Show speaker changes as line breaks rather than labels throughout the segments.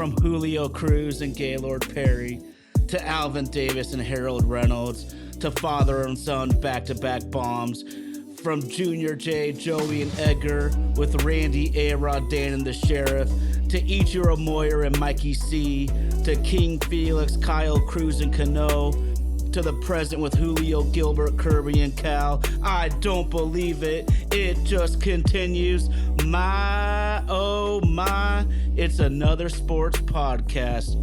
from Julio Cruz and Gaylord Perry to Alvin Davis and Harold Reynolds to father and son back-to-back bombs, from Junior J, Joey, and Edgar with Randy, A-Rod, Dan, and the Sheriff, to Ichiro Moyer and Mikey C, to King Felix, Kyle Cruz, and Cano, to the present with Julio, Gilbert, Kirby, and Cal. I don't believe it. It just continues. My, oh my, it's another sports podcast.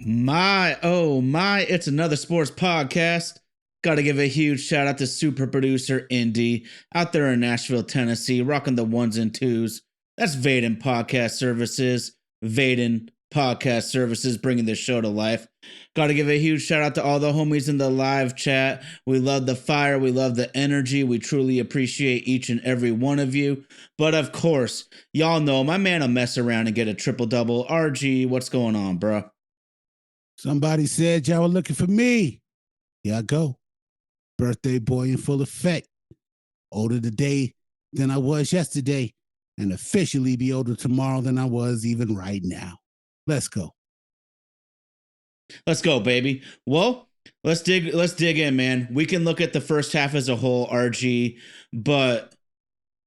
My, oh my, it's another sports podcast. Got to give a huge shout out to super producer Indy out there in Nashville, Tennessee, rocking the ones and twos. That's Vaden Podcast Services. Vaden Podcast Services bringing the show to life. Got to give a huge shout out to all the homies in the live chat. We love the fire. We love the energy. We truly appreciate each and every one of you. But of course, y'all know my man will mess around and get a triple-double. RG, what's going on, bro?
Somebody said y'all were looking for me. Here I go. Birthday boy in full effect. Older today than I was yesterday, and officially be older tomorrow than I was even right now. Let's go.
Let's go, baby. Well, let's dig in, man. We can look at the first half as a whole, RG, but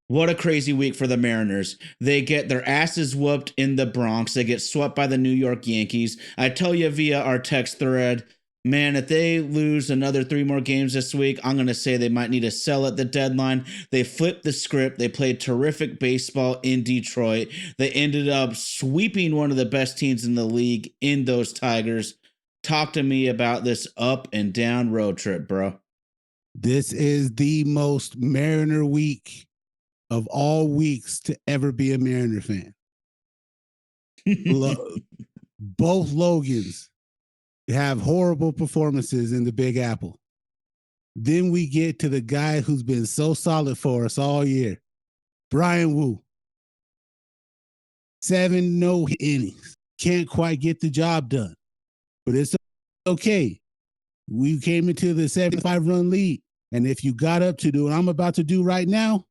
what a crazy week for the Mariners. They get their asses whooped in the Bronx. They get swept by the New York Yankees. I tell you via our text thread, man, if they lose another 3 more games this week, I'm going to say they might need to sell at the deadline. They flipped the script. They played terrific baseball in Detroit. They ended up sweeping one of the best teams in the league in those Tigers. Talk to me about this up and down road trip, bro.
This is the most Mariner week of all weeks to ever be a Mariner fan. Both Logans have horrible performances in the Big Apple. Then we get to the guy who's been so solid for us all year, Brian Wu. 7 no innings. Can't quite get the job done, but it's okay. We came into the 75-run lead, and if you got up to do what I'm about to do right now,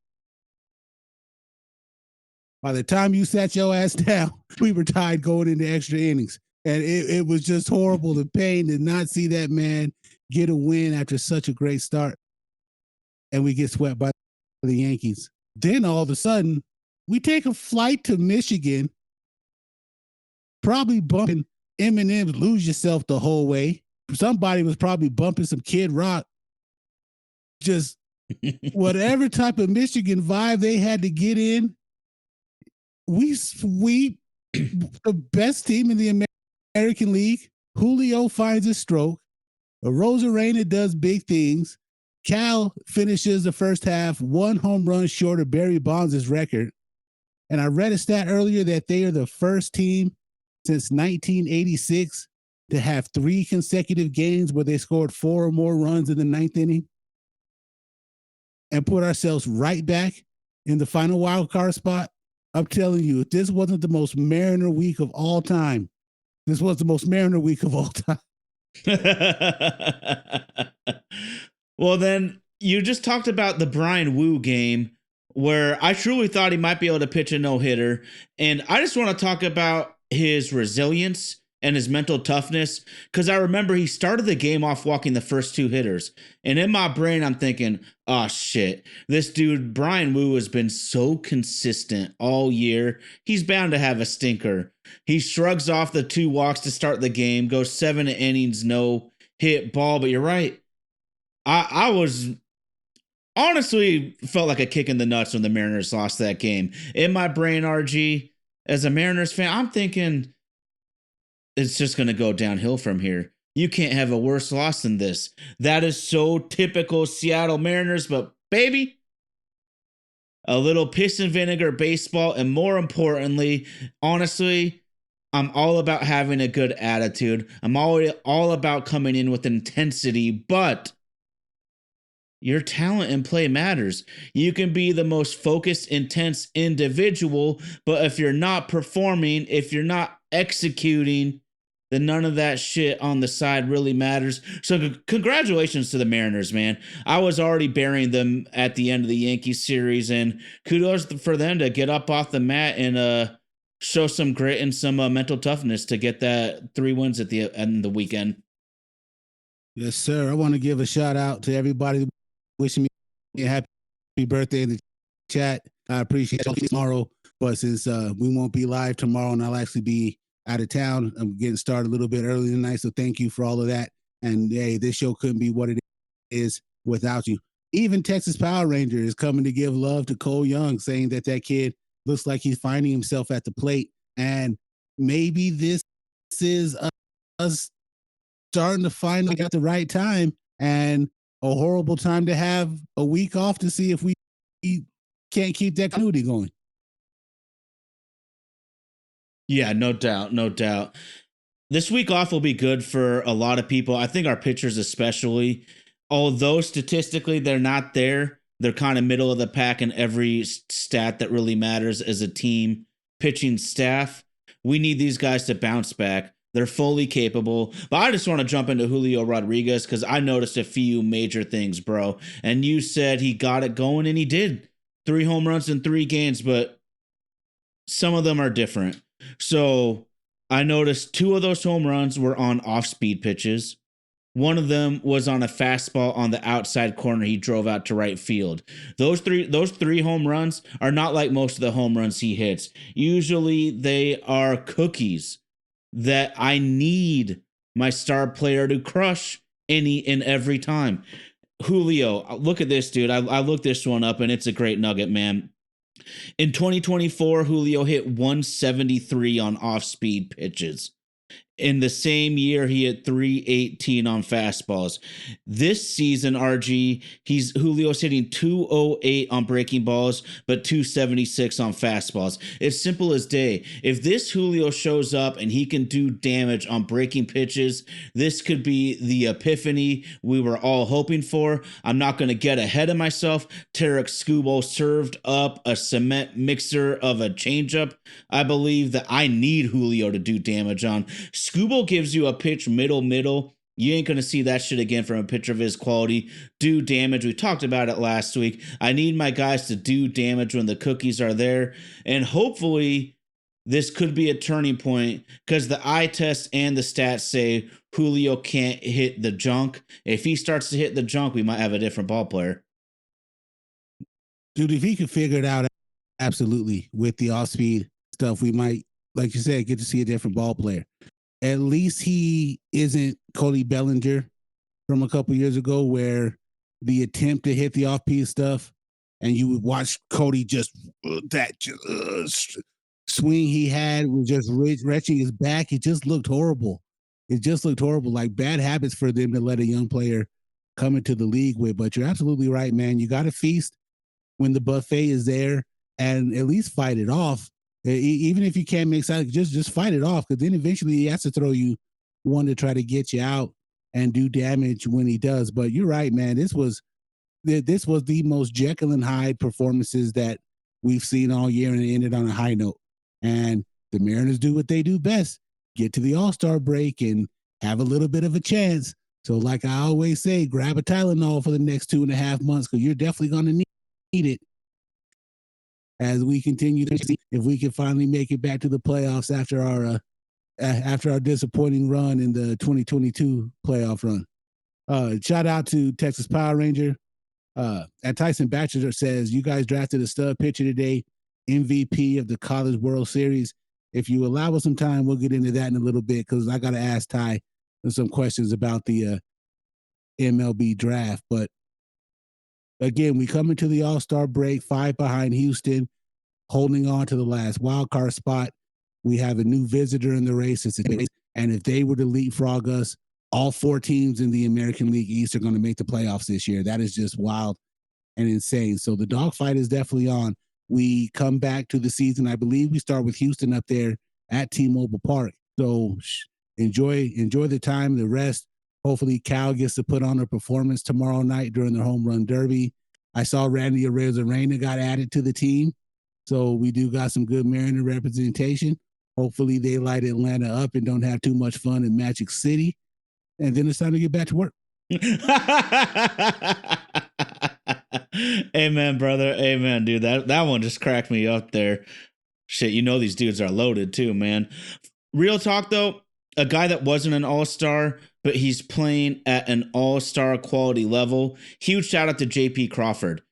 by the time you sat your ass down, we were tied going into extra innings. And it was just horrible. The pain to not see that man get a win after such a great start. And we get swept by the Yankees. Then all of a sudden, we take a flight to Michigan, probably bumping Eminem, Lose Yourself the whole way. Somebody was probably bumping some Kid Rock. Just whatever type of Michigan vibe they had to get in, we sweep the best team in the American League. Julio finds a stroke. Rosarena does big things. Cal finishes the first half 1 home run short of Barry Bonds' record. And I read a stat earlier that they are the first team since 1986 to have 3 consecutive games where they scored 4 or more runs in the 9th inning and put ourselves right back in the final wild card spot. I'm telling you, if this wasn't the most Mariner week of all time, this was the most Mariner week of all time.
Well, then you just talked about the Brian Wu game where I truly thought he might be able to pitch a no-hitter. And I just want to talk about his resilience and his mental toughness, because I remember he started the game off walking the first 2 hitters. And in my brain, I'm thinking, oh, shit, this dude, Brian Wu, has been so consistent all year. He's bound to have a stinker. He shrugs off the 2 walks to start the game, goes 7 innings, no hit ball. But you're right. I was honestly felt like a kick in the nuts when the Mariners lost that game. In my brain, RG, as a Mariners fan, I'm thinking, it's just going to go downhill from here. You can't have a worse loss than this. That is so typical Seattle Mariners, but baby, a little piss and vinegar baseball. And more importantly, honestly, I'm all about having a good attitude. I'm all about coming in with intensity, but your talent and play matters. You can be the most focused, intense individual, but if you're not performing, if you're not executing, then none of that shit on the side really matters. So congratulations to the Mariners, man. I was already burying them at the end of the Yankees series, and kudos for them to get up off the mat and show some grit and some mental toughness to get that 3 wins at the end of the weekend.
Yes, sir. I want to give a shout out to everybody wishing me a happy birthday in the chat. I appreciate it tomorrow, but since we won't be live tomorrow and I'll actually be out of town, I'm getting started a little bit early tonight. So thank you for all of that. And hey, this show couldn't be what it is without you. Even Texas Power Ranger is coming to give love to Cole Young, saying that kid looks like he's finding himself at the plate. And maybe this is us starting to find at the right time, and a horrible time to have a week off to see if we can't keep that continuity going.
Yeah, no doubt. No doubt. This week off will be good for a lot of people. I think our pitchers, especially, although statistically they're not there, they're kind of middle of the pack in every stat that really matters as a team pitching staff. We need these guys to bounce back. They're fully capable. But I just want to jump into Julio Rodriguez because I noticed a few major things, bro. And you said he got it going, and he did. 3 home runs in 3 games, but some of them are different. So I noticed 2 of those home runs were on off-speed pitches. One of them was on a fastball on the outside corner he drove out to right field. Those three home runs are not like most of the home runs he hits. Usually they are cookies that I need my star player to crush any and every time. Julio, look at this, dude. I looked this one up, and it's a great nugget, man. In 2024, Julio hit 173 on off-speed pitches. In the same year, he hit 318 on fastballs. This season, RG, Julio's hitting 208 on breaking balls, but 276 on fastballs. It's simple as day. If this Julio shows up and he can do damage on breaking pitches, this could be the epiphany we were all hoping for. I'm not going to get ahead of myself. Tarek Skubal served up a cement mixer of a changeup. I believe that I need Julio to do damage on. Skubal gives you a pitch middle. You ain't going to see that shit again from a pitcher of his quality. Do damage. We talked about it last week. I need my guys to do damage when the cookies are there. And hopefully this could be a turning point because the eye test and the stats say Julio can't hit the junk. If he starts to hit the junk, we might have a different ball player.
Dude, if he could figure it out, absolutely, with the off-speed stuff, we might, like you said, get to see a different ball player. At least he isn't Cody Bellinger from a couple years ago, where the attempt to hit the off-speed stuff, and you would watch Cody just swing he had was just retching his back. It just looked horrible. Like bad habits for them to let a young player come into the league with. But you're absolutely right, man. You got to feast when the buffet is there and at least fight it off. Even if you can't make sense, just fight it off, because then eventually he has to throw you one to try to get you out and do damage when he does. But you're right, man. This was the most Jekyll and Hyde performances that we've seen all year, and it ended on a high note. And the Mariners do what they do best: get to the All-Star break and have a little bit of a chance. So, like I always say, grab a Tylenol for the next 2.5 months, because you're definitely going to need it as we continue to see if we can finally make it back to the playoffs after our disappointing run in the 2022 playoff run. Shout out to Texas Power Ranger. And Tyson Batchelor says, you guys drafted a stud pitcher today, MVP of the College World Series. If you allow us some time, we'll get into that in a little bit, because I got to ask Ty some questions about the MLB draft. But again, we come into the All-Star break 5 behind Houston, holding on to the last wild card spot. We have a new visitor in the race. And if they were to leapfrog us, all 4 teams in the American League East are going to make the playoffs this year. That is just wild and insane. So the dogfight is definitely on. We come back to the season. I believe we start with Houston up there at T-Mobile Park. So enjoy the time, the rest. Hopefully Cal gets to put on a performance tomorrow night during the home run derby. I saw Randy Arozarena got added to the team. So we do got some good Mariner representation. Hopefully they light Atlanta up and don't have too much fun in Magic City. And then it's time to get back to work.
Amen, brother. Amen, dude. That one just cracked me up there. Shit, you know these dudes are loaded too, man. Real talk though, a guy that wasn't an all-star, but he's playing at an all-star quality level. Huge shout out to JP Crawford.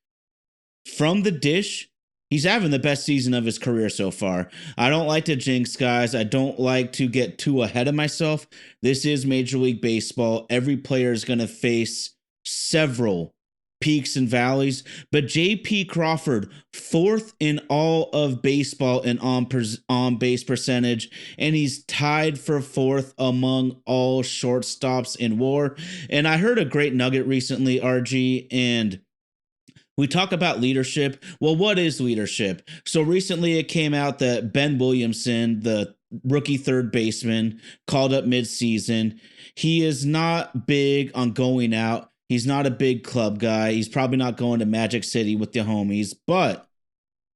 From the dish, he's having the best season of his career so far. I don't like to jinx guys. I don't like to get too ahead of myself. This is Major League Baseball. Every player is going to face several peaks and valleys, but JP Crawford, fourth in all of baseball in on base percentage, and he's tied for fourth among all shortstops in WAR. And I heard a great nugget recently, RG, and we talk about leadership. Well, what is leadership? So recently it came out that Ben Williamson, the rookie third baseman, called up midseason. He is not big on going out. He's not a big club guy. He's probably not going to Magic City with the homies, but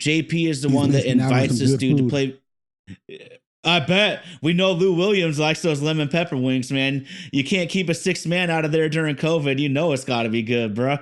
JP is the one that invites this dude to play. I bet. We know Lou Williams likes those lemon pepper wings, man. You can't keep a sixth man out of there during COVID. You know it's got to be good, bro.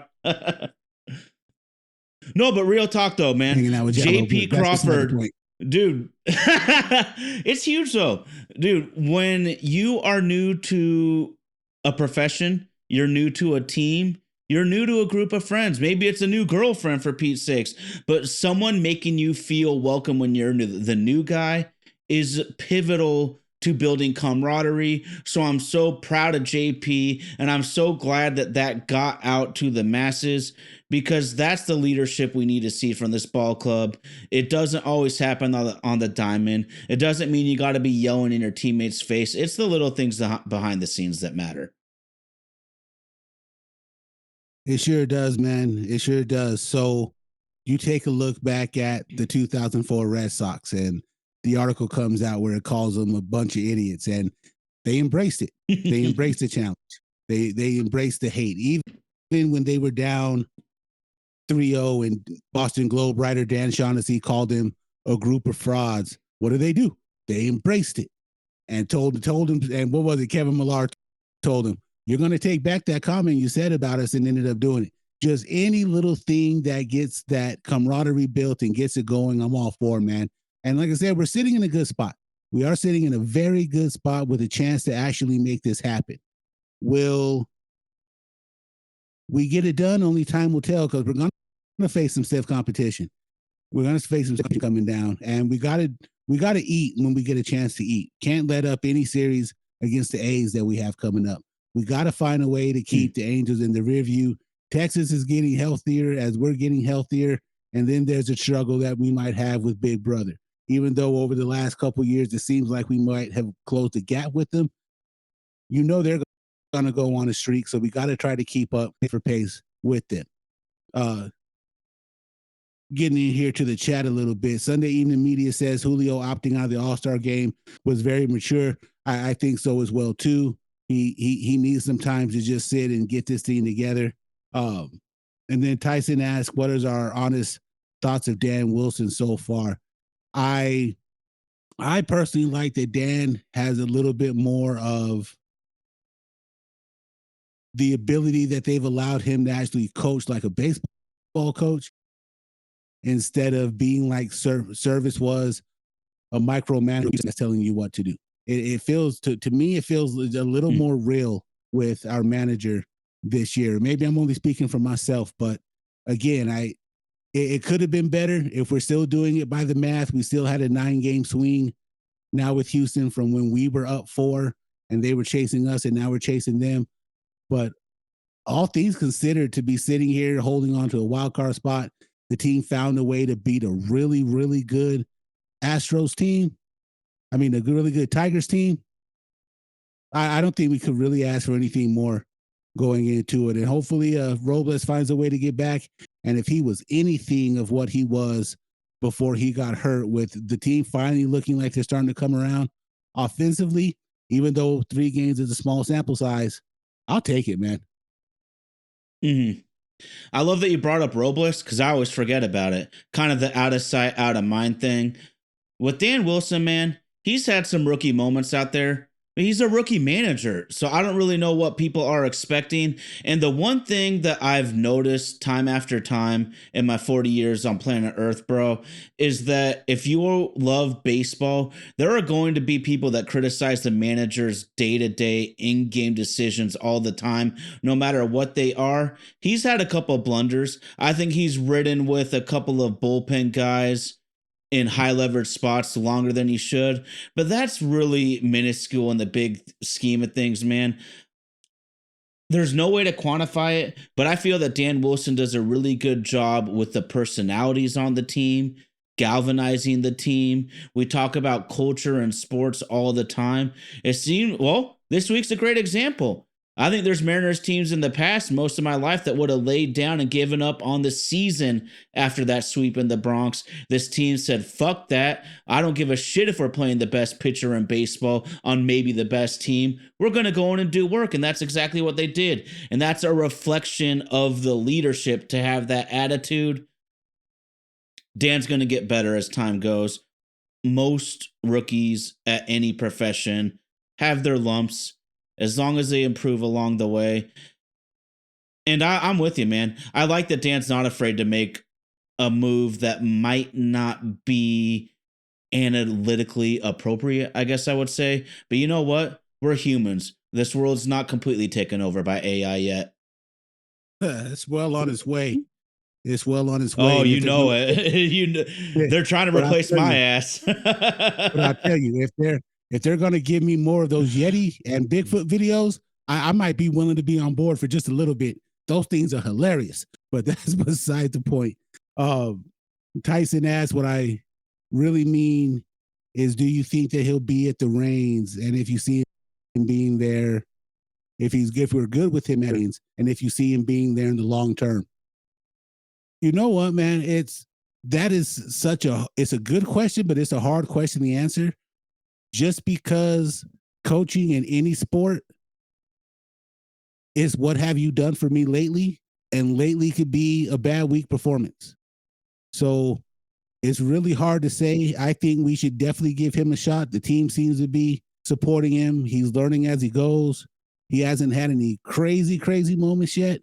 No, but real talk though, man. JP Crawford, dude, it's huge though, dude. When you are new to a profession, you're new to a team, you're new to a group of friends. Maybe it's a new girlfriend for Pete's sakes, but someone making you feel welcome when you're the new guy is pivotal to building camaraderie. So I'm so proud of JP, and I'm so glad that that got out to the masses, because that's the leadership we need to see from this ball club. It doesn't always happen on the diamond. It doesn't mean you got to be yelling in your teammates' face. It's the little things behind the scenes that matter.
It sure does, man. It sure does. So you take a look back at the 2004 Red Sox, and the article comes out where it calls them a bunch of idiots, and they embraced it. They embraced the challenge. They embraced the hate. Even when they were down 3-0 and Boston Globe writer Dan Shaughnessy called them a group of frauds, what do? They embraced it and told him, and what was it? Kevin Millar told him, you're going to take back that comment you said about us, and ended up doing it. Just any little thing that gets that camaraderie built and gets it going, I'm all for, man. And like I said, we're sitting in a good spot. We are sitting in a very good spot with a chance to actually make this happen. Will we get it done? Only time will tell, because we're going to face some stiff competition. We're going to face some stuff coming down, and we got to eat when we get a chance to eat. Can't let up any series against the A's that we have coming up. We got to find a way to keep the Angels in the rear view. Texas is getting healthier as we're getting healthier, and then there's a struggle that we might have with Big Brother. Even though over the last couple of years it seems like we might have closed the gap with them, you know they're going to go on a streak, so we got to try to keep up for pace with them. Getting in here to the chat a little bit. Sunday Evening Media says Julio opting out of the All-Star game was very mature. I think so as well too. He needs some time to just sit and get this thing together. And then Tyson asked, what is our honest thoughts of Dan Wilson so far? I personally like that Dan has a little bit more of the ability that they've allowed him to actually coach like a baseball coach, instead of being like Service was, a micromanager that's telling you what to do. It feels to me, it feels a little more real with our manager this year. Maybe I'm only speaking for myself, but again, it could have been better if we're still doing it by the math. We still had a 9-game swing now with Houston from when we were up 4 and they were chasing us, and now we're chasing them. But all things considered, to be sitting here holding on to a wild card spot, the team found a way to beat a really, really good Astros team. I mean, a really good Tigers team. I don't think we could really ask for anything more going into it. And hopefully Robles finds a way to get back. And if he was anything of what he was before he got hurt, with the team finally looking like they're starting to come around offensively, even though 3 games is a small sample size, I'll take it, man.
Mm-hmm. I love that you brought up Robles, because I always forget about it. Kind of the out of sight, out of mind thing. With Dan Wilson, man, He's had some rookie moments out there. He's a rookie manager, so I don't really know what people are expecting. And the one thing that I've noticed time after time in my 40 years on planet Earth, bro, is that if you love baseball, there are going to be people that criticize the manager's day to day in game decisions all the time, no matter what they are. He's had a couple of blunders. I think he's ridden with a couple of bullpen guys in high leverage spots longer than he should. But that's really minuscule in the big scheme of things, man. There's no way to quantify it, but I feel that Dan Wilson does a really good job with the personalities on the team, galvanizing the team. We talk about culture and sports all the time. It seemed, well, this week's a great example. I think there's Mariners teams in the past, most of my life, that would have laid down and given up on the season after that sweep in the Bronx. This team said, fuck that. I don't give a shit if we're playing the best pitcher in baseball on maybe the best team. We're going to go in and do work. And that's exactly what they did. And that's a reflection of the leadership to have that attitude. Dan's going to get better as time goes. Most rookies at any profession have their lumps, as long as they improve along the way. And I'm with you, man. I like that Dan's not afraid to make a move that might not be analytically appropriate, I guess I would say. But you know what? We're humans. This world's not completely taken over by AI yet.
It's well on its way. It's well on its way.
Oh, you know it. They're trying to replace my ass.
But I tell you, if they're going to give me more of those Yeti and Bigfoot videos, I might be willing to be on board for just a little bit. Those things are hilarious, but that's beside the point. Tyson asked, what I really mean is, do you think that he'll be at the reins? And if you see him being there, if we're good with him at reins, and if you see him being there in the long term. You know what, man? It's a good question, but it's a hard question to answer. Just because coaching in any sport is what have you done for me lately, and lately could be a bad week performance. So it's really hard to say. I think we should definitely give him a shot. The team seems to be supporting him. He's learning as he goes. He hasn't had any crazy moments yet.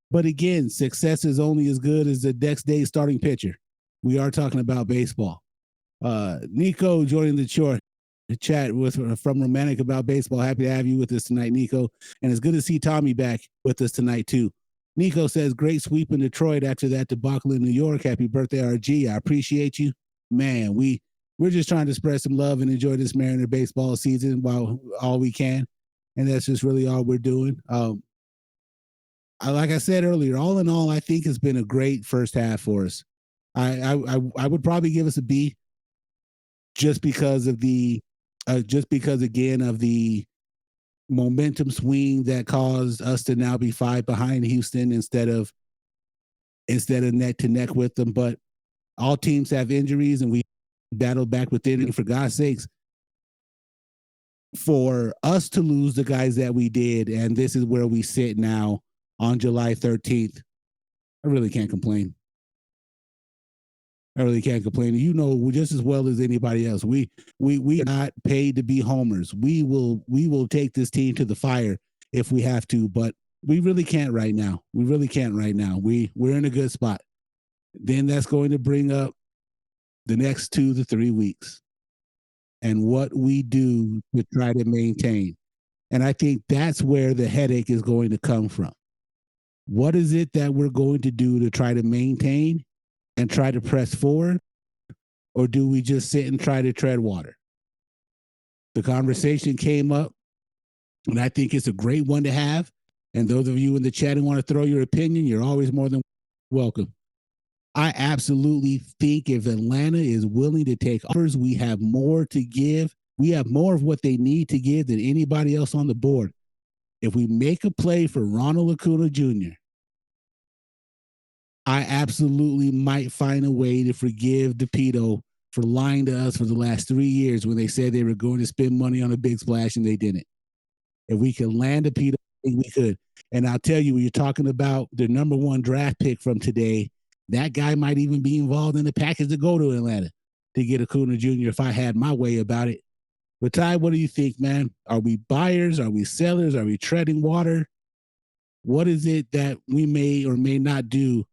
But again, success is only as good as the next day's starting pitcher. We are talking about baseball. Nico joining the chat from Romantic about baseball. Happy to have you with us tonight, Nico. And it's good to see Tommy back with us tonight, too. Nico says, great sweep in Detroit after that debacle in New York. Happy birthday, RG. I appreciate you. Man, we're just trying to spread some love and enjoy this Mariner baseball season while all we can. And that's just really all we're doing. Like I said earlier, all in all, I think it's been a great first half for us. I would probably give us a B, just because again of the momentum swing that caused us to now be 5 behind Houston instead of neck to neck with them. But all teams have injuries, and we battled back within it. For God's sakes, for us to lose the guys that we did, and this is where we sit now on July 13th, I really can't complain. You know, just as well as anybody else, we are not paid to be homers. We will take this team to the fire if we have to, but we really can't right now. We're in a good spot. Then that's going to bring up the next 2 to 3 weeks and what we do to try to maintain. And I think that's where the headache is going to come from. What is it that we're going to do to try to maintain and try to press forward? Or do we just sit and try to tread water? The conversation came up, and I think it's a great one to have. And those of you in the chat who want to throw your opinion, you're always more than welcome. I absolutely think if Atlanta is willing to take offers, we have more to give. We have more of what they need to give than anybody else on the board. If we make a play for Ronald Acuna Jr., I absolutely might find a way to forgive DePito for lying to us for the last 3 years when they said they were going to spend money on a big splash and they didn't. If we could land DePito, I think we could. And I'll tell you, when you're talking about the number 1 draft pick from today, that guy might even be involved in the package to go to Atlanta to get Acuna Jr. if I had my way about it. But Ty, what do you think, man? Are we buyers? Are we sellers? Are we treading water? What is it that we may or may not do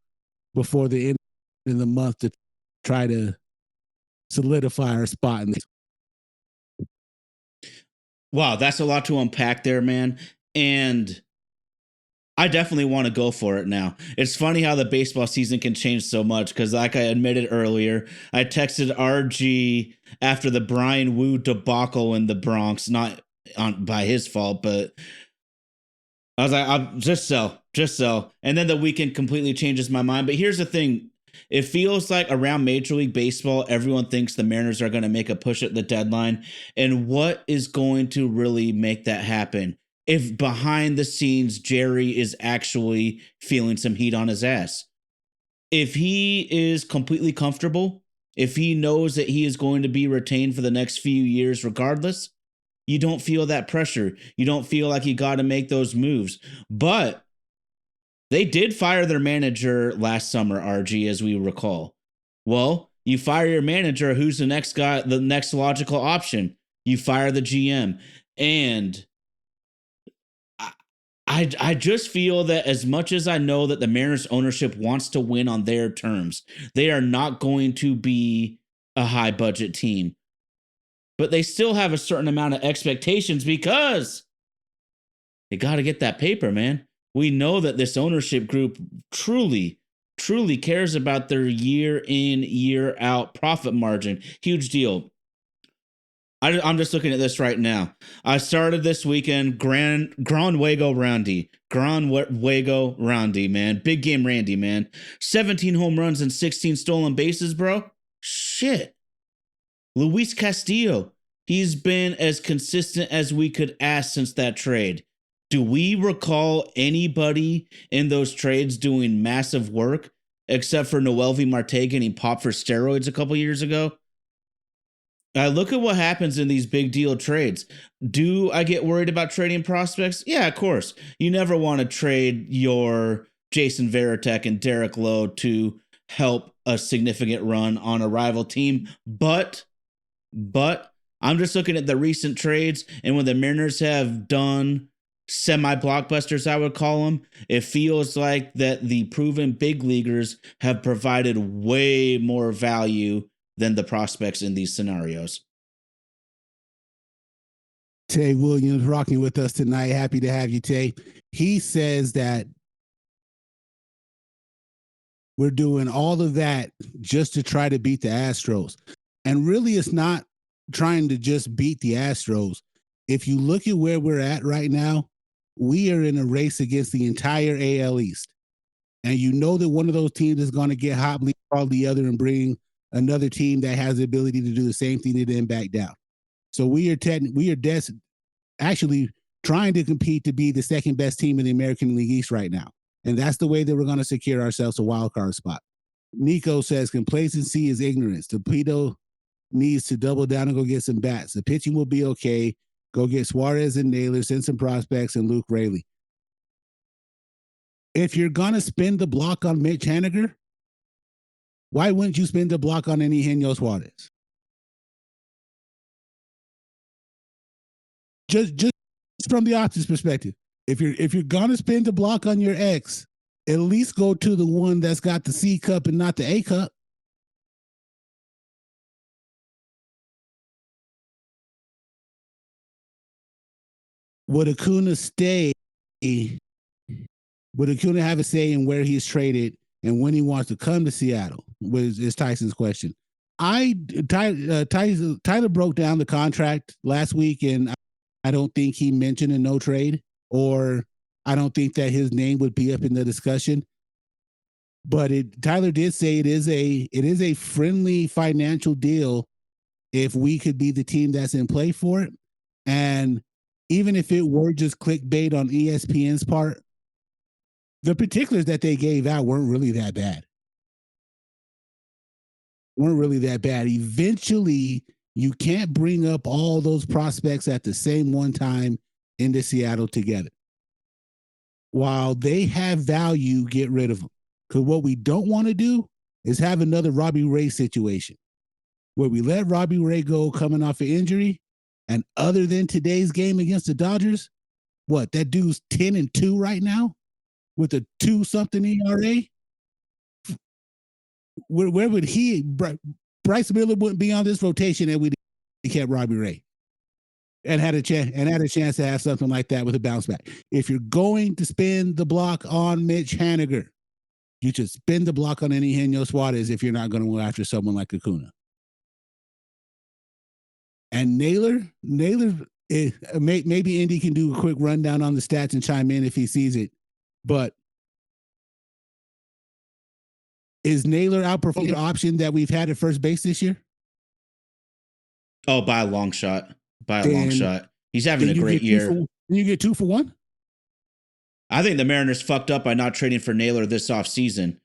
before the end of the month to try to solidify our spot in this?
Wow, that's a lot to unpack there, man. And I definitely want to go for it now. It's funny how the baseball season can change so much because, like I admitted earlier, I texted RG after the Brian Wu debacle in the Bronx, not by his fault, but I was like, I'll just sell. And then the weekend completely changes my mind. But here's the thing. It feels like around Major League Baseball, everyone thinks the Mariners are going to make a push at the deadline. And what is going to really make that happen? If behind the scenes, Jerry is actually feeling some heat on his ass. If he is completely comfortable, if he knows that he is going to be retained for the next few years regardless, you don't feel that pressure. You don't feel like you got to make those moves. But they did fire their manager last summer, RG, as we recall. Well, you fire your manager, who's the next guy, the next logical option? You fire the GM. And I just feel that as much as I know that the Mariners ownership wants to win on their terms, they are not going to be a high budget team. But they still have a certain amount of expectations because they got to get that paper, man. We know that this ownership group truly cares about their year in, year out profit margin. Huge deal. I'm just looking at this right now. I started this weekend, Gran Fuego Randy, man. Big game Randy, man. 17 home runs and 16 stolen bases, bro. Shit. Luis Castillo. He's been as consistent as we could ask since that trade. Do we recall anybody in those trades doing massive work except for Noelvi Marte getting popped for steroids a couple years ago? Look at what happens in these big deal trades. Do I get worried about trading prospects? Yeah, of course. You never want to trade your Jason Varitek and Derek Lowe to help a significant run on a rival team. But I'm just looking at the recent trades, and when the Mariners have done semi-blockbusters, I would call them, it feels like that the proven big leaguers have provided way more value than the prospects in these scenarios.
Tay Williams rocking with us tonight. Happy to have you, Tay. He says that we're doing all of that just to try to beat the Astros. And really, it's not trying to just beat the Astros. If you look at where we're at right now, we are in a race against the entire AL East. And you know that one of those teams is going to get hot, leapfrog the other, and bring another team that has the ability to do the same thing to them back down. So we are actually trying to compete to be the second best team in the American League East right now. And that's the way that we're going to secure ourselves a wild card spot. Nico says complacency is ignorance. Torpedo needs to double down and go get some bats. The pitching will be okay. Go get Suarez and Naylor, send some prospects, and Luke Raley. If you're going to spend the block on Mitch Haniger, why wouldn't you spend the block on Eugenio Suarez? Just from the opposite perspective, if you're gonna spend the block on your ex, at least go to the one that's got the C cup and not the A cup. Would Acuna stay? Would Acuna have a say in where he's traded and when he wants to come to Seattle? Is Tyson's question. Tyler broke down the contract last week, and I don't think he mentioned a no trade, or I don't think that his name would be up in the discussion. But Tyler did say it is a friendly financial deal if we could be the team that's in play for it. And even if it were just clickbait on ESPN's part, the particulars that they gave out weren't really that bad. Eventually, you can't bring up all those prospects at the same one time into Seattle together. While they have value, get rid of them. Because what we don't want to do is have another Robbie Ray situation where we let Robbie Ray go coming off an injury, And other than today's game against the Dodgers, what, that dude's 10-2 right now with a 2-something ERA? Where would he? Bryce Miller wouldn't be on this rotation if we kept Robbie Ray and had a chance to have something like that with a bounce back. If you're going to spin the block on Mitch Haniger, you should spin the block on Eugenio Suarez if you're not going to go after someone like Acuna. And Naylor, maybe Indy can do a quick rundown on the stats and chime in if he sees it. But is Naylor outperforming the option that we've had at first base this year?
Oh, by a long shot. Long shot. He's having a great year.
You get 2 for 1?
I think the Mariners fucked up by not trading for Naylor this offseason.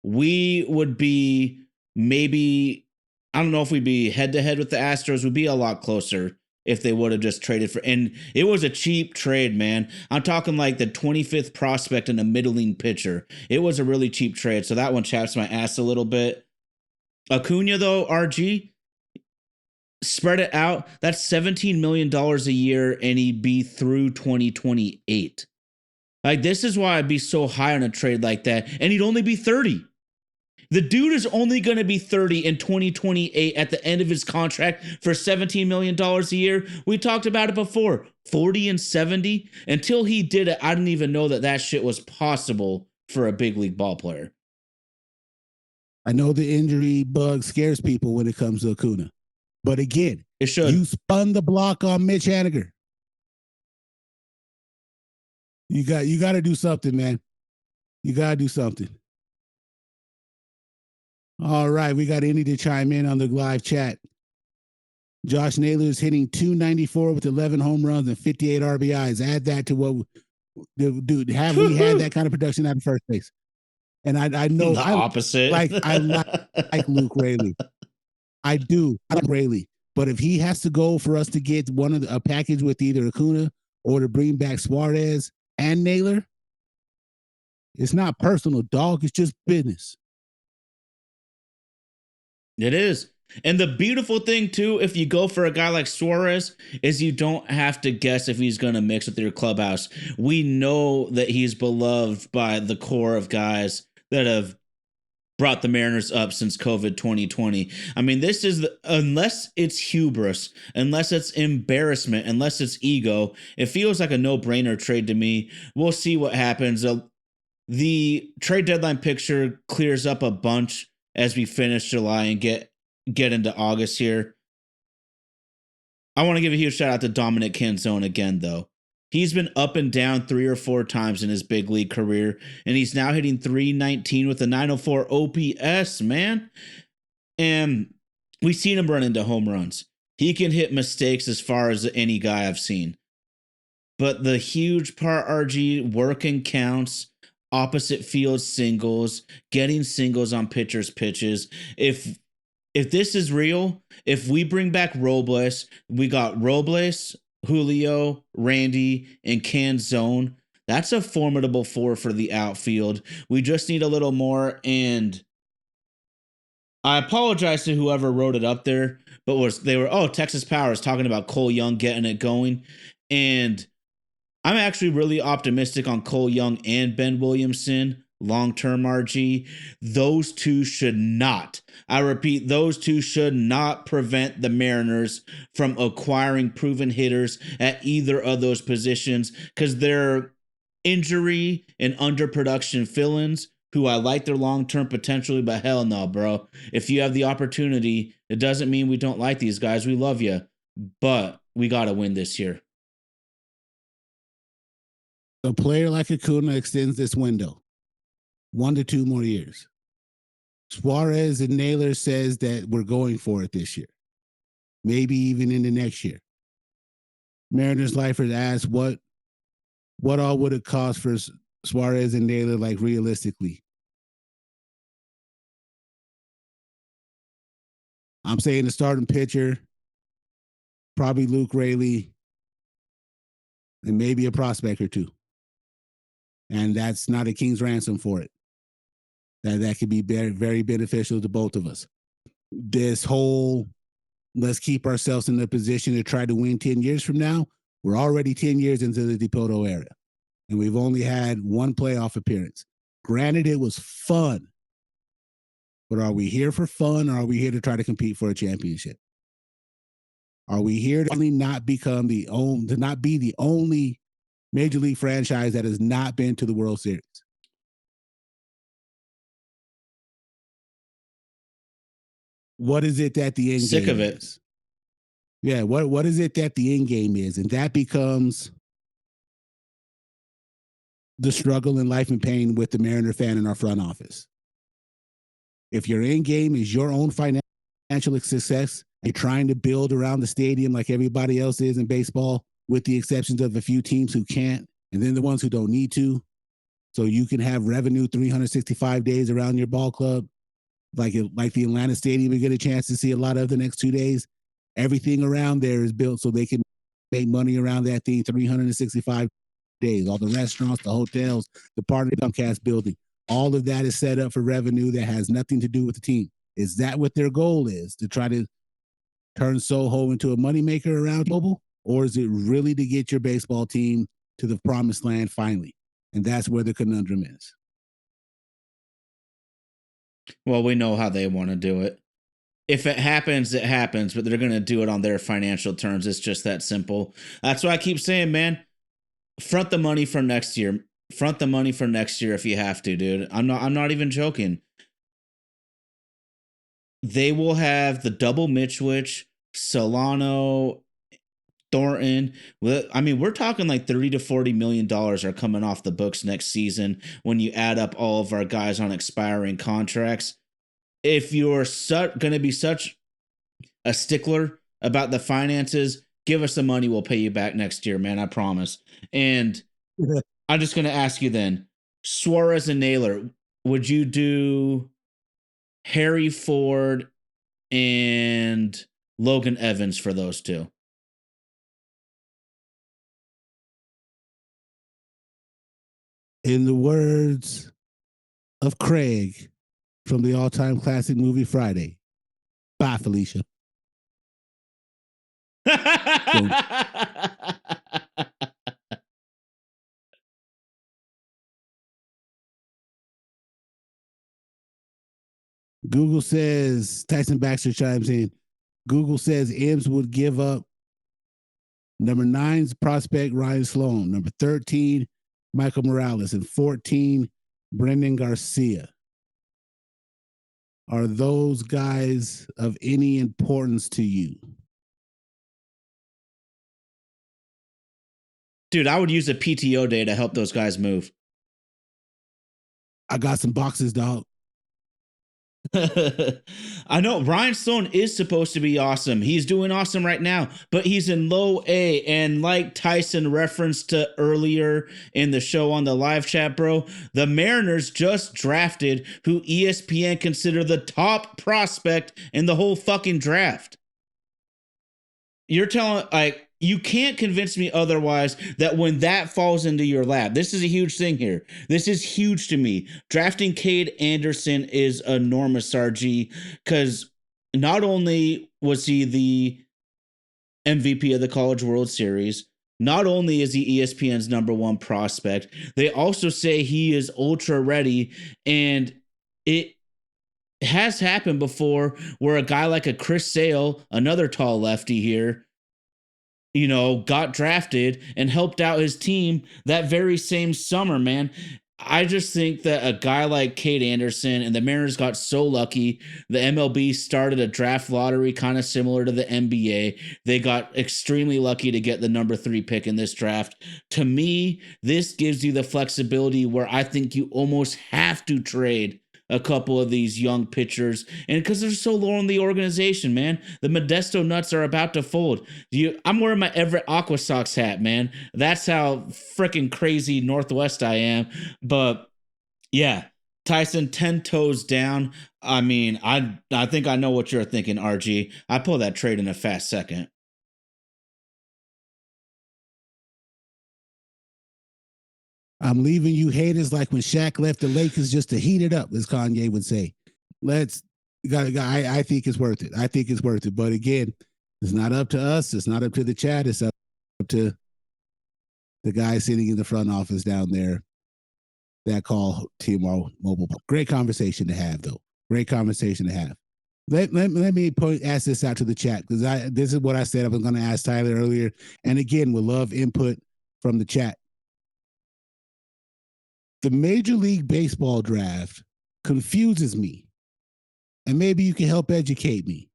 We would be maybe, I don't know if we'd be head-to-head with the Astros. We'd be a lot closer if they would have just traded for, and it was a cheap trade, man. I'm talking like the 25th prospect and a middling pitcher. It was a really cheap trade, so that one chaps my ass a little bit. Acuna, though, RG, spread it out. That's $17 million a year, and he'd be through 2028. Like, this is why I'd be so high on a trade like that, and he'd only be 30. The dude is only going to be 30 in 2028 at the end of his contract for $17 million a year. We talked about it before, 40 and 70. Until he did it, I didn't even know that shit was possible for a big league ball player.
I know the injury bug scares people when it comes to Acuna. But again,
it should.
You spun the block on Mitch Haniger. You got to do something, man. You got to do something. All right, we got Indy to chime in on the live chat. Josh Naylor is hitting .294 with 11 home runs and 58 RBIs. Add that to what, dude, have we had that kind of production at first base? And I know
the opposite.
I like Luke Raley. I do. I like Raley. But if he has to go for us to get a package with either Acuna or to bring back Suarez and Naylor, it's not personal, dog. It's just business.
It is. And the beautiful thing, too, if you go for a guy like Suarez, is you don't have to guess if he's going to mix with your clubhouse. We know that he's beloved by the core of guys that have brought the Mariners up since COVID 2020. I mean, this is, unless it's hubris, unless it's embarrassment, unless it's ego, it feels like a no-brainer trade to me. We'll see what happens. The trade deadline picture clears up a bunch as we finish July and get into August here. I want to give a huge shout out to Dominic Canzone again, though. He's been up and down 3 or 4 times in his big league career, and he's now hitting .319 with a .904 OPS, man. And we've seen him run into home runs. He can hit mistakes as far as any guy I've seen. But the huge part, RG, working counts, opposite field singles, getting singles on pitchers' pitches. If this is real, if we bring back Robles, we got Robles, Julio, Randy, and Canzone. That's a formidable 4 for the outfield. We just need a little more, and I apologize to whoever wrote it up there, but Texas Power is talking about Cole Young getting it going, and I'm actually really optimistic on Cole Young and Ben Williamson long-term, RG. Those two should not, I repeat, those two should not prevent the Mariners from acquiring proven hitters at either of those positions, because they're injury and underproduction fill-ins who I like their long-term potentially, but hell no, bro. If you have the opportunity, it doesn't mean we don't like these guys. We love you, but we got to win this year.
A player like Acuna extends this window 1 to 2 more years. Suarez and Naylor says that we're going for it this year, maybe even in the next year. Mariners Lifers asked what all would it cost for Suarez and Naylor, like realistically? I'm saying the starting pitcher, probably Luke Raley, and maybe a prospect or two. And that's not a king's ransom for it. That could be very, very beneficial to both of us. This whole let's keep ourselves in a position to try to win 10 years from now. We're already 10 years into the DePoto era, and we've only had one playoff appearance. Granted, it was fun, but are we here for fun, or are we here to try to compete for a championship? Are we here to not become to not be the only major league franchise that has not been to the World Series? What is it that the end
Sick
game
of it.
is? Yeah, what is it that the end game is? And that becomes the struggle and life and pain with the Mariner fan in our front office. If your end game is your own financial success, you're trying to build around the stadium like everybody else is in baseball, with the exceptions of a few teams who can't, and then the ones who don't need to. So you can have revenue 365 days around your ball club, like the Atlanta Stadium, you get a chance to see a lot of the next 2 days. Everything around there is built so they can make money around that thing 365 days. All the restaurants, the hotels, the part of the Comcast building, all of that is set up for revenue that has nothing to do with the team. Is that what their goal is, to try to turn Soho into a moneymaker around mobile? Or is it really to get your baseball team to the promised land finally? And that's where the conundrum is.
Well, we know how they want to do it. If it happens, it happens, but they're going to do it on their financial terms. It's just that simple. That's why I keep saying, man, front the money for next year. Front the money for next year if you have to, dude. I'm not even joking. They will have the double Mitchwich, Solano, Thornton. I mean, we're talking like $30 to $40 million are coming off the books next season when you add up all of our guys on expiring contracts. If you're going to be such a stickler about the finances, give us the money. We'll pay you back next year, man. I promise. And I'm just going to ask you then, Suarez and Naylor, would you do Harry Ford and Logan Evans for those two?
In the words of Craig from the all-time classic movie Friday, bye, Felicia. Google says, Tyson Baxter chimes in, Google says M's would give up number 9's prospect Ryan Sloan, number 13, Michael Morales, and 14, Brendan Garcia. Are those guys of any importance to you?
Dude, I would use a PTO day to help those guys move.
I got some boxes, dog.
I know Ryan Sloan is supposed to be awesome. He's doing awesome right now, but he's in low A. And like Tyson referenced to earlier in the show on the live chat, bro, the Mariners just drafted who ESPN consider the top prospect in the whole fucking draft. You're telling, like, you can't convince me otherwise that when that falls into your lap, this is a huge thing here. This is huge to me. Drafting Cade Anderson is enormous, RG, because not only was he the MVP of the College World Series, not only is he ESPN's number one prospect, they also say he is ultra ready, and it has happened before where a guy like a Chris Sale, another tall lefty here, you know, got drafted and helped out his team that very same summer, man. I just think that a guy like Cade Anderson, and the Mariners got so lucky. The MLB started a draft lottery kind of similar to the NBA. They got extremely lucky to get the number 3 pick in this draft. To me, this gives you the flexibility where I think you almost have to trade a couple of these young pitchers, and because they're so low in the organization, man. The Modesto nuts are about to fold. I'm wearing my Everett Aqua Sox hat, man. That's how freaking crazy Northwest I am. But yeah, Tyson, 10 toes down. I mean, I think I know what you're thinking, RG. I pull that trade in a fast second.
I'm leaving you haters like when Shaq left the Lakers just to heat it up, as Kanye would say. I think it's worth it. I think it's worth it. But again, It's not up to us. It's not up to the chat. It's up to the guy sitting in the front office down there that call T-Mobile. Great conversation to have, though. Great conversation to have. Let me ask this out to the chat, because this is what I said I was going to ask Tyler earlier. And again, we'll love input from the chat. The Major League Baseball draft confuses me, and maybe you can help educate me.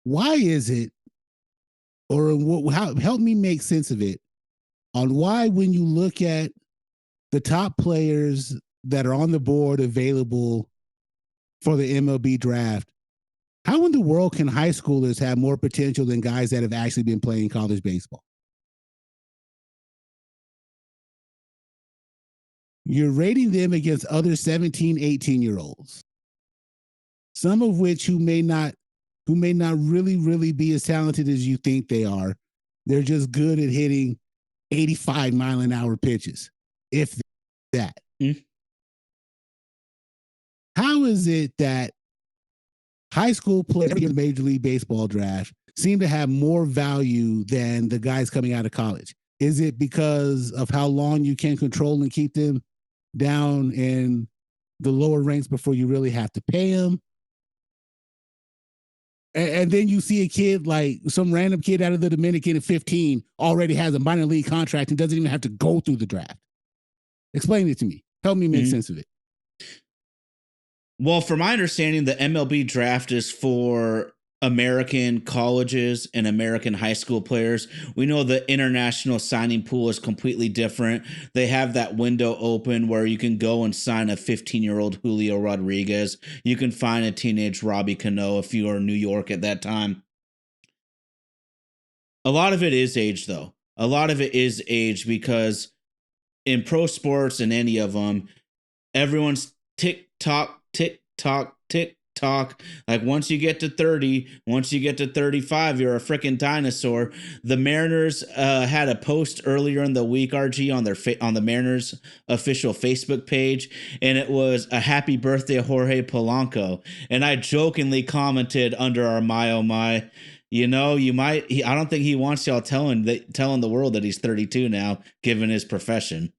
Why is it, or help me make sense of it, on why when you look at the top players that are on the board available for the MLB draft, how in the world can high schoolers have more potential than guys that have actually been playing college baseball? You're rating them against other 17, 18-year-olds, some of which who may not really, really be as talented as you think they are. They're just good at hitting 85-mile-an-hour pitches, if that. Mm. How is it that high school players in the Major League Baseball draft seem to have more value than the guys coming out of college? Is it because of how long you can control and keep them down in the lower ranks before you really have to pay them? And then you see a kid, like some random kid out of the Dominican at 15 already has a minor league contract and doesn't even have to go through the draft. Explain it to me. Help me make sense of it.
Well, from my understanding, the MLB draft is for American colleges and American high school players. We know the international signing pool is completely different. They have that window open where you can go and sign a 15-year-old Julio Rodriguez. You can find a teenage Robbie Cano if you are in New York at that time. A lot of it is age, though. A lot of it is age, because in pro sports and any of them, everyone's tick-tock, tick-tock, tick-tock. Like once you get to 30, once you get to 35, you're a freaking dinosaur. The Mariners had a post earlier in the week, RG, on the Mariners official Facebook page, and it was a happy birthday Jorge Polanco. And I jokingly commented under our oh my, you know, I don't think he wants y'all telling the world that he's 32 now, given his profession.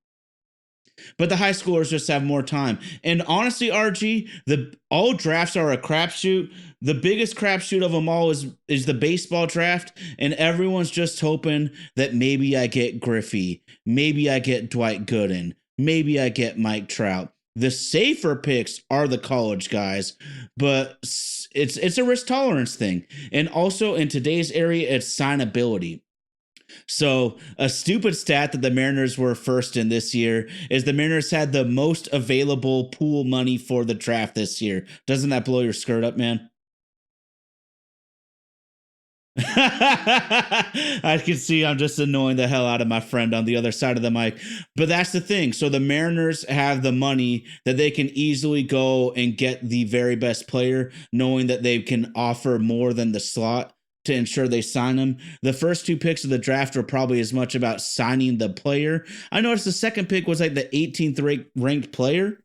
But the high schoolers just have more time. And honestly, RG, all drafts are a crapshoot. The biggest crapshoot of them all is the baseball draft. And everyone's just hoping that maybe I get Griffey. Maybe I get Dwight Gooden. Maybe I get Mike Trout. The safer picks are the college guys, but it's a risk tolerance thing. And also in today's area, it's signability. So a stupid stat that the Mariners were first in this year is the Mariners had the most available pool money for the draft this year. Doesn't that blow your skirt up, man? I can see I'm just annoying the hell out of my friend on the other side of the mic. But that's the thing. So the Mariners have the money that they can easily go and get the very best player, knowing that they can offer more than the slot to ensure they sign them. The first two picks of the draft were probably as much about signing the player. I noticed the second pick was like the 18th ranked player.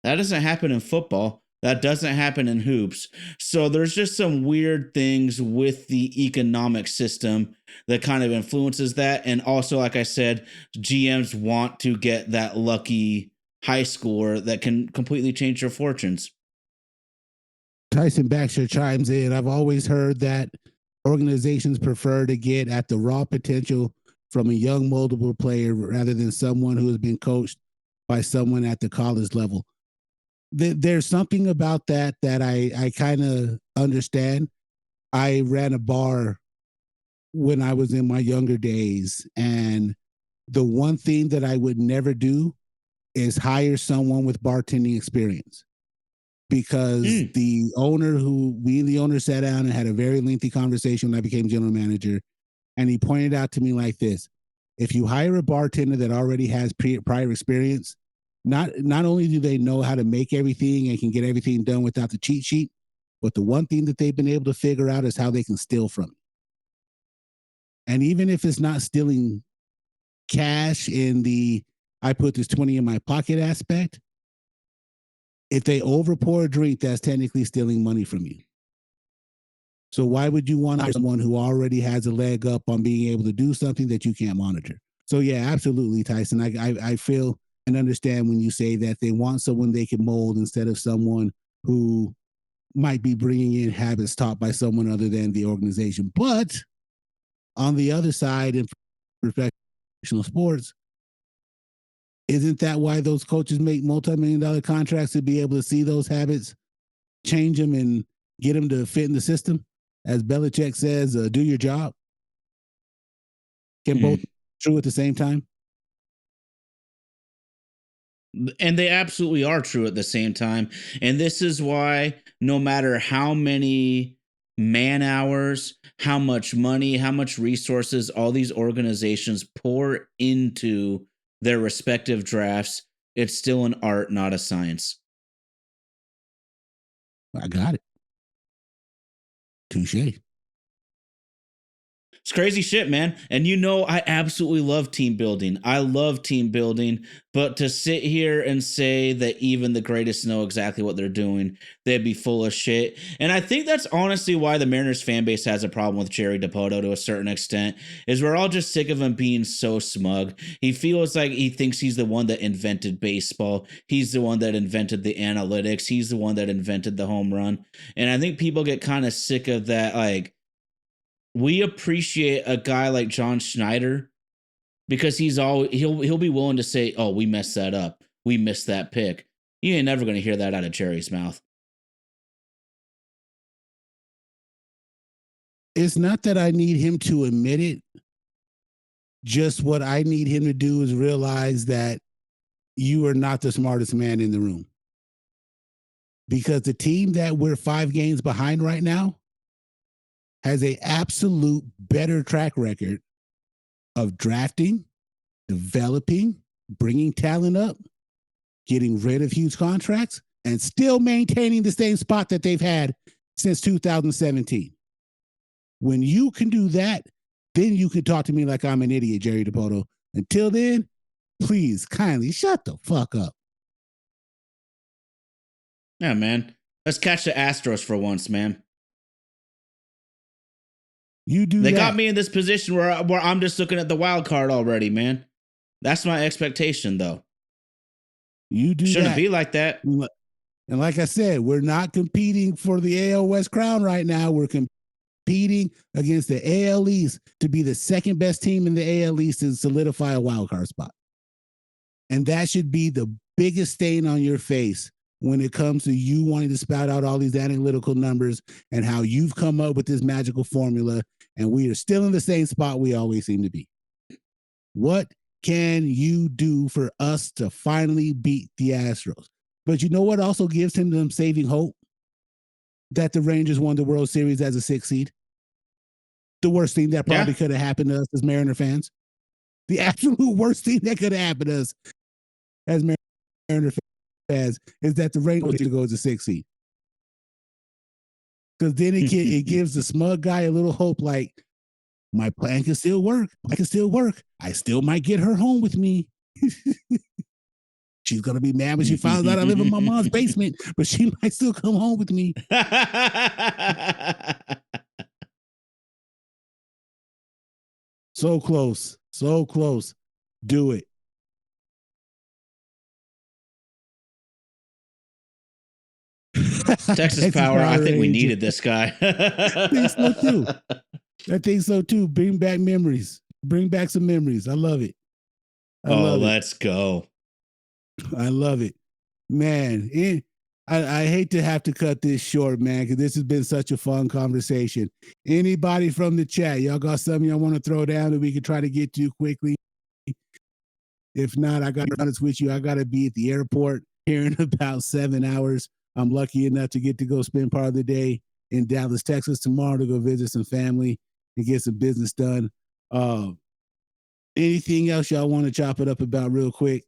That doesn't happen in football. That doesn't happen in hoops. So there's just some weird things with the economic system that kind of influences that. And also, like I said, GMs want to get that lucky high schooler that can completely change their fortunes.
Tyson Baxter chimes in. I've always heard that organizations prefer to get at the raw potential from a young multiple player rather than someone who has been coached by someone at the college level. There's something about that I kind of understand. I ran a bar when I was in my younger days, and the one thing that I would never do is hire someone with bartending experience. Because the owner sat down and had a very lengthy conversation when I became general manager. And he pointed out to me like this: if you hire a bartender that already has prior experience, not only do they know how to make everything and can get everything done without the cheat sheet, but the one thing that they've been able to figure out is how they can steal from it. And even if it's not stealing cash in the I put this 20 in my pocket aspect, if they overpour a drink, that's technically stealing money from you. So why would you want to hire someone who already has a leg up on being able to do something that you can't monitor? So yeah, absolutely, Tyson. I feel and understand when you say that they want someone they can mold instead of someone who might be bringing in habits taught by someone other than the organization. But on the other side, in professional sports, isn't that why those coaches make multi-million-dollar contracts, to be able to see those habits, change them, and get them to fit in the system? As Belichick says, do your job. Can both be true at the same time?
And they absolutely are true at the same time. And this is why no matter how many man hours, how much money, how much resources all these organizations pour into their respective drafts, it's still an art, not a science.
I got it. Touche.
It's crazy shit, man. And you know, I absolutely love team building. I love team building. But to sit here and say that even the greatest know exactly what they're doing, they'd be full of shit. And I think that's honestly why the Mariners fan base has a problem with Jerry Dipoto to a certain extent, is we're all just sick of him being so smug. He feels like he thinks he's the one that invented baseball. He's the one that invented the analytics. He's the one that invented the home run. And I think people get kind of sick of that, like, we appreciate a guy like John Schneider because he'll be willing to say, "Oh, we messed that up. We missed that pick." You ain't never going to hear that out of Jerry's mouth.
It's not that I need him to admit it. Just what I need him to do is realize that you are not the smartest man in the room. Because the team that we're 5 games behind right now has an absolute better track record of drafting, developing, bringing talent up, getting rid of huge contracts, and still maintaining the same spot that they've had since 2017. When you can do that, then you can talk to me like I'm an idiot, Jerry Dipoto. Until then, please kindly shut the fuck up.
Yeah, man. Let's catch the Astros for once, man.
You do
They
that.
got me in this position where I'm just looking at the wild card already, man. That's my expectation, though.
You do
Shouldn't
that.
be like that.
And like I said, we're not competing for the AL West crown right now. We're competing against the AL East to be the second best team in the AL East and solidify a wild card spot. And that should be the biggest stain on your face when it comes to you wanting to spout out all these analytical numbers and how you've come up with this magical formula, and we are still in the same spot we always seem to be. What can you do for us to finally beat the Astros? But you know what also gives him them saving hope? That the Rangers won the World Series as a 6th seed. The worst thing that probably could have happened to us as Mariner fans. The absolute worst thing that could have happened to us as Mariner fans is that the Rangers go as a 6th seed. Because then it gives the smug guy a little hope, like, my plan can still work. I can still work. I still might get her home with me. She's going to be mad when she finds out I live in my mom's basement, but she might still come home with me. So close. So close. Do it.
Texas Power, I think we needed this guy.
I think so too. I think so too. Bring back memories. Bring back some memories. I love it.
Let's go.
I love it. Man, I hate to have to cut this short, man, because this has been such a fun conversation. Anybody from the chat, y'all got something y'all want to throw down that we can try to get to quickly? If not, I got to be honest with you. I got to be at the airport here in about 7 hours. I'm lucky enough to get to go spend part of the day in Dallas, Texas tomorrow to go visit some family and get some business done. Anything else y'all want to chop it up about real quick?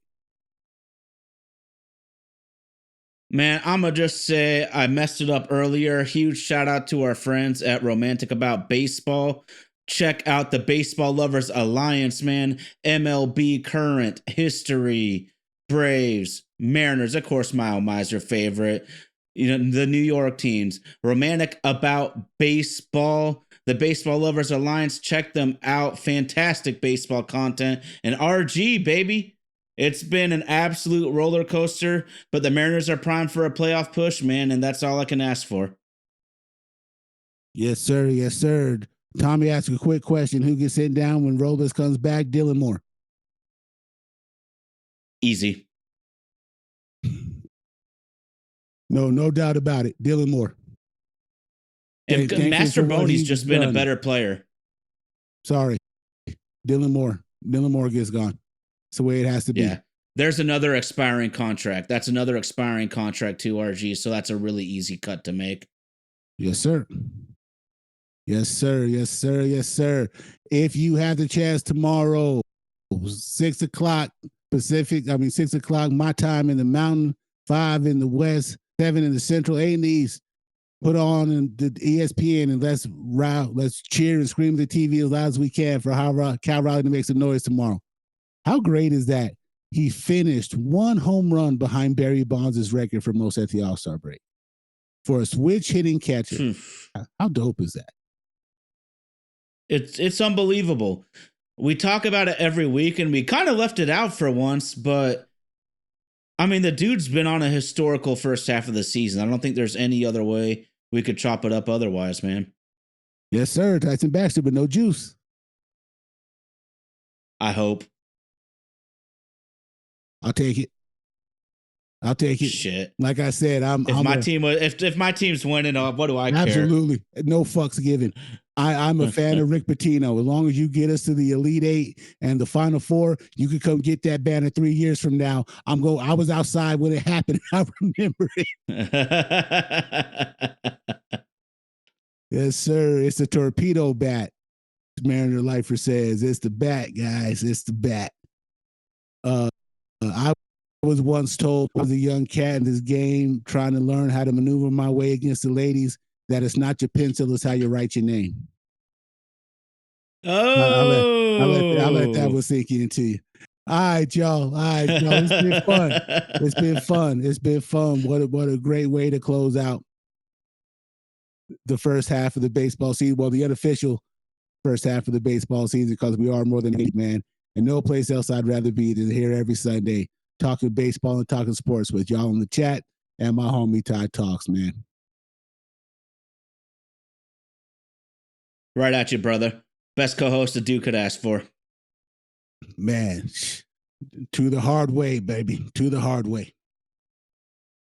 Man, I'm going to just say I messed it up earlier. Huge shout out to our friends at Romantic About Baseball. Check out the Baseball Lovers Alliance, man. MLB Current, History, Braves, Mariners, of course, my Miser favorite. the New York teams, romantic about baseball. The Baseball Lovers Alliance, check them out. Fantastic baseball content. And RG, baby. It's been an absolute roller coaster, but the Mariners are primed for a playoff push, man, and that's all I can ask for.
Yes, sir. Yes, sir. Tommy asked a quick question. Who gets sent down when Robles comes back? Dylan Moore.
Easy.
No doubt about it. Dylan Moore.
And Master Boney's just been a better player.
Sorry. Dylan Moore. Dylan Moore gets gone. It's the way it has to be.
Yeah. There's another expiring contract. That's another expiring contract too, RG. So that's a really easy cut to make.
Yes, sir. Yes, sir. Yes, sir. Yes, sir. If you have the chance tomorrow, 6 o'clock Pacific, 6 o'clock my time in the mountain, 5 in the west, 7 in the central, 8 in the east. Put on the ESPN and let's cheer and scream at the TV as loud as we can for Cal Raleigh to make some noise tomorrow. How great is that? He finished 1 home run behind Barry Bonds' record for most at the All-Star break for a switch hitting catcher. How dope is that?
It's unbelievable. We talk about it every week, and we kind of left it out for once, but the dude's been on a historical first half of the season. I don't think there's any other way we could chop it up otherwise, man.
Yes, sir. Tyson Baxter, but no juice.
I hope.
I'll take it.
Shit.
Like I said,
if my team's winning, what do I care?
Absolutely. No fucks given. I'm a fan of Rick Pitino. As long as you get us to the Elite Eight and the Final Four, you could come get that banner 3 years from now. I was outside when it happened. I remember it. Yes, sir. It's the torpedo bat. Mariner Lifer says it's the bat, guys. It's the bat. I was once told I was a young cat in this game trying to learn how to maneuver my way against the ladies that it's not your pencil, it's how you write your name.
Oh,
I'll let that one sink into you. All right, y'all. It's been fun. It's been fun. What a great way to close out the first half of the baseball season. Well, the unofficial first half of the baseball season, because we are more than 8, man. And no place else I'd rather be than here every Sunday, talking baseball and talking sports with y'all in the chat and my homie Ty Talks, man.
Right at you, brother. Best co-host a dude could ask for.
Man, to the hard way, baby. To the hard way.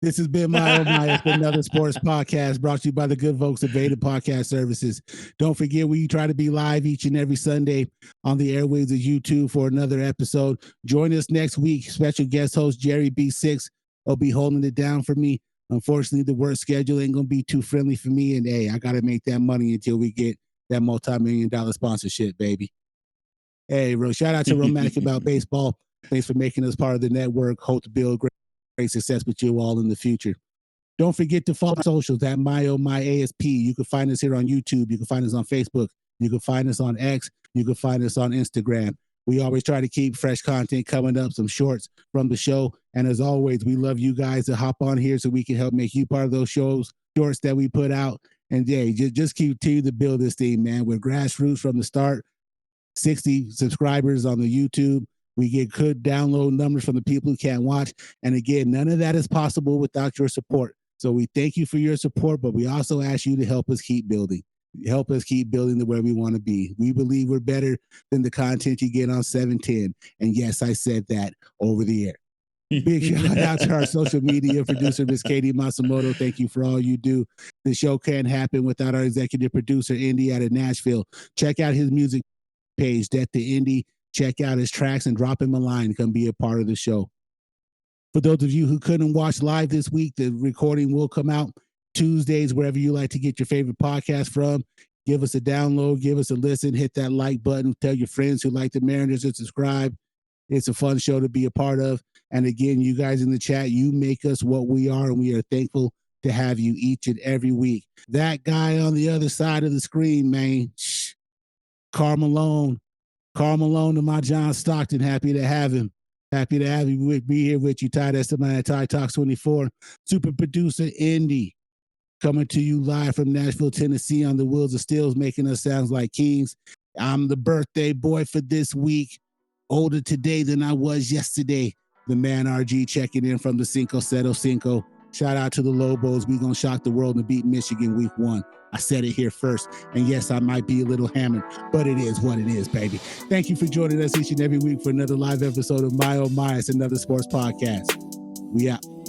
This has been It's been another sports podcast brought to you by the good folks at Vader Podcast Services. Don't forget, we try to be live each and every Sunday on the airwaves of YouTube for another episode. Join us next week. Special guest host Jerry B6 will be holding it down for me. Unfortunately, the work schedule ain't going to be too friendly for me. And hey, I got to make that money until we get that multi-million-dollar sponsorship, baby. Hey, shout out to Romantic About Baseball. Thanks for making us part of the network. Hope to build great success with you all in the future. Don't forget to follow socials at MyASP. You can find us here on YouTube. You can find us on Facebook. You can find us on X. You can find us on Instagram. We always try to keep fresh content coming up, some shorts from the show. And as always, we love you guys to hop on here so we can help make you part of those shorts that we put out. And yeah, just continue to build this thing, man. We're grassroots from the start. 60 subscribers on the YouTube. We get good download numbers from the people who can't watch. And again, none of that is possible without your support. So we thank you for your support, but we also ask you to help us keep building. Help us keep building to where we want to be. We believe we're better than the content you get on 710. And yes, I said that over the air. Big shout out to our social media producer, Miss Katie Masamoto. Thank you for all you do. The show can't happen without our executive producer, Indy, out of Nashville. Check out his music page, Death to Indy. Check out his tracks and drop him a line. Come be a part of the show. For those of you who couldn't watch live this week, the recording will come out Tuesdays, wherever you like to get your favorite podcast from. Give us a download, give us a listen, hit that like button, tell your friends who like the Mariners to subscribe. It's a fun show to be a part of. And again, you guys in the chat, you make us what we are, and we are thankful to have you each and every week. That guy on the other side of the screen, man, Carl Malone to my John Stockton, happy to have him. Happy to have you be here with you, Ty. That's the man at Ty Talks 24. Super producer Indy, coming to you live from Nashville, Tennessee on the wheels of steels, making us sound like kings. I'm the birthday boy for this week. Older today than I was yesterday. The man RG checking in from the Cinco Cero Cinco. Shout out to the Lobos. We gonna shock the world and beat Michigan week 1. I said it here first. And yes, I might be a little hammered, but it is what it is, baby. Thank you for joining us each and every week for another live episode of My Oh My. It's another sports podcast. We out.